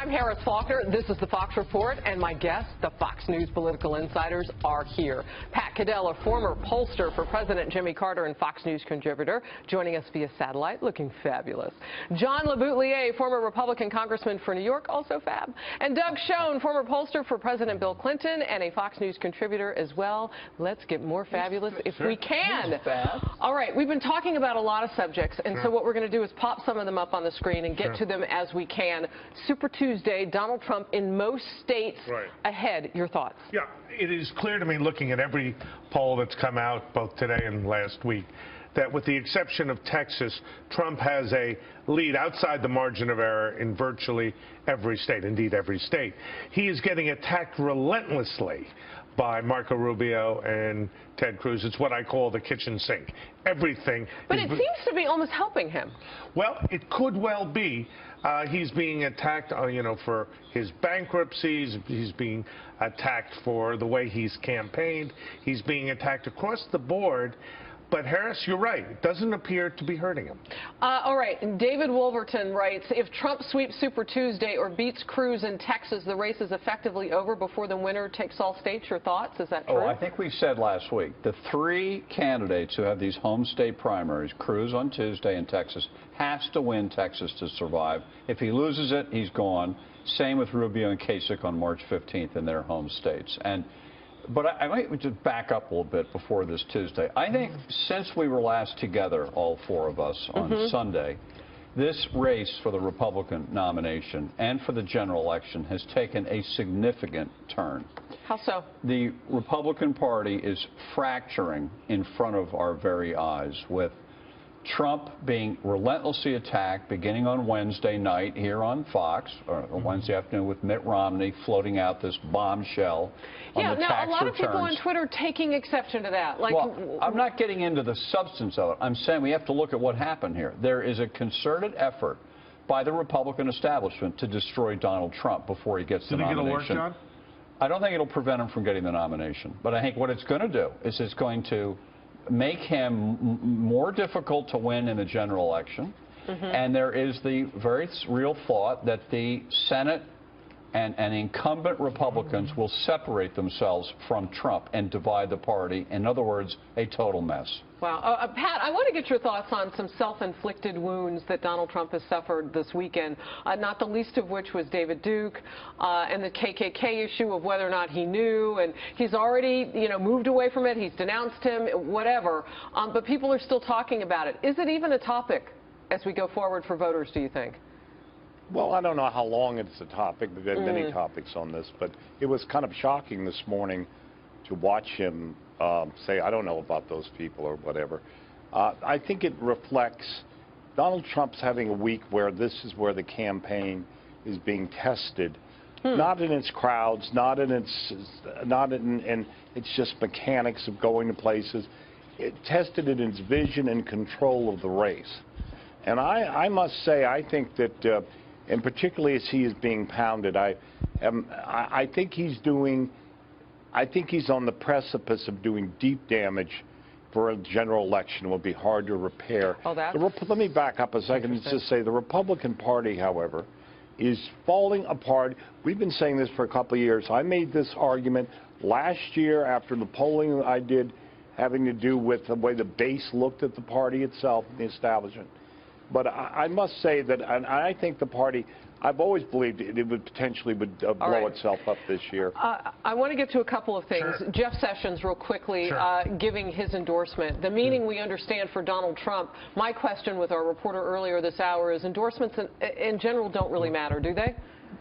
I'm Harris Faulkner. This is the Fox Report, and my guests, the Fox News political insiders, are here. Pat Caddell, a former pollster for President Jimmy Carter and Fox News contributor, joining us via satellite, looking fabulous. John LeBoutillier, former Republican congressman for New York, also fab. And Doug Schoen, former pollster for President Bill Clinton and a Fox News contributor as well. Let's get more fabulous if we can. All right, we've been talking about a lot of subjects, and so what we're going to do is pop some of them up on the screen and get to them as we can. Super Tuesday, Donald Trump in most states ahead. Your thoughts? Yeah, it is clear to me, looking at every poll that's come out both today and last week, that with the exception of Texas, Trump has a lead outside the margin of error in virtually every state, indeed every state. He is getting attacked relentlessly by Marco Rubio and Ted Cruz. It's what I call the kitchen sink. Everything. But it seems to be almost helping him. Well, it could well be. He's being attacked, for his bankruptcies. He's being attacked for the way he's campaigned. He's being attacked across the board. But, Harris, you're right. It doesn't appear to be hurting him. All right. David Wolverton writes, if Trump sweeps Super Tuesday or beats Cruz in Texas, the race is effectively over before the winner takes all states. Your thoughts? Is that true? Oh, I think we said last week, the three candidates who have these home state primaries, Cruz on Tuesday and Texas, has to win Texas to survive. If he loses it, he's gone. Same with Rubio and Kasich on March 15th in their home states. But I might just back up a little bit before this Tuesday. I think since we were last together, all four of us, on Sunday, this race for the Republican nomination and for the general election has taken a significant turn. How so? The Republican Party is fracturing in front of our very eyes, with Trump being relentlessly attacked beginning on Wednesday night here on Fox, or Wednesday afternoon, with Mitt Romney floating out this bombshell on the tax returns. Yeah, now a lot of people on Twitter taking exception to that. Well, I'm not getting into the substance of it. I'm saying we have to look at what happened here. There is a concerted effort by the Republican establishment to destroy Donald Trump before he gets the nomination. Is it going to work, John? I don't think it'll prevent him from getting the nomination. But I think what it's going to do is it's going to make him more difficult to win in the general election. And there is the very real thought that the Senate and incumbent Republicans will separate themselves from Trump and divide the party. In other words, a total mess. Wow. Pat, I want to get your thoughts on some self-inflicted wounds that Donald Trump has suffered this weekend, not the least of which was David Duke and the KKK issue of whether or not he knew. And he's already, moved away from it. He's denounced him, whatever. But people are still talking about it. Is it even a topic as we go forward for voters, do you think? Well, I don't know how long it's a topic. We've had many topics on this, but it was kind of shocking this morning to watch him say, I don't know about those people or whatever. I think it reflects Donald Trump's having a week where this is where the campaign is being tested, not in its crowds, not in its just mechanics of going to places. It tested in its vision and control of the race. And I must say, I think that, and particularly as he is being pounded, I think he's on the precipice of doing deep damage for a general election. It will be hard to repair. Oh, let me back up a second and just say the Republican Party, however, is falling apart. We've been saying this for a couple of years. I made this argument last year after the polling I did having to do with the way the base looked at the party itself and the establishment. But I must say that, and I think the party, I've always believed it would potentially blow itself up this year. I want to get to a couple of things. Sure. Jeff Sessions, real quickly, giving his endorsement. The meaning we understand for Donald Trump. My question with our reporter earlier this hour is endorsements in general don't really matter, do they?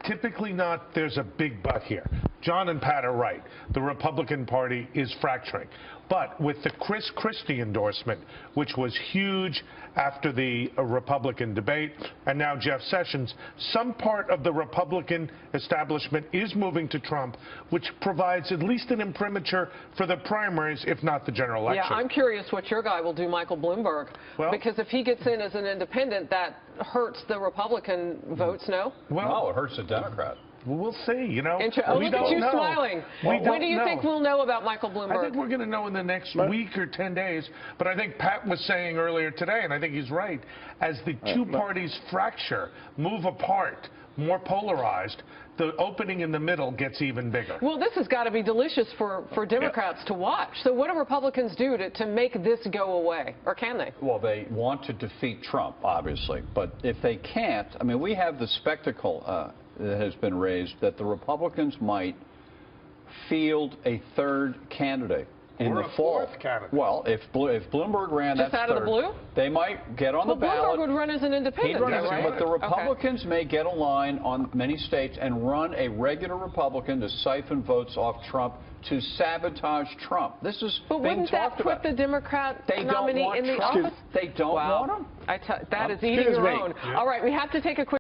Typically not. There's a big but here. John and Pat are right. The Republican Party is fracturing. But with the Chris Christie endorsement, which was huge after the Republican debate, and now Jeff Sessions, some part of the Republican establishment is moving to Trump, which provides at least an imprimatur for the primaries, if not the general election. Yeah, I'm curious what your guy will do, Michael Bloomberg. Well, because if he gets in as an independent, that hurts the Republican votes, no? Well, no, it hurts the Democrat. Well, we'll see, we look at you smiling. When do you think we'll know about Michael Bloomberg? I think we're going to know in the next week or 10 days. But I think Pat was saying earlier today, and I think he's right, as the two parties fracture, move apart, more polarized, the opening in the middle gets even bigger. Well, this has got to be delicious for Democrats to watch. So what do Republicans do to make this go away? Or can they? Well, they want to defeat Trump, obviously. But if they can't, I mean, we have the spectacle that has been raised that the Republicans might field a third candidate in or the a fall. fourth candidate. Well, if Bloomberg ran, Just that's out of the third. blue? They might get on the ballot. Bloomberg would run as an independent, He'd run though, right? but the Republicans may get a line on many states and run a regular Republican to siphon votes off Trump to sabotage Trump. This is But being wouldn't that talked put about. the Democrat They don't nominee want in the Trump. office? They don't want him. That is eating Excuse your me. own. All right, we have to take a quick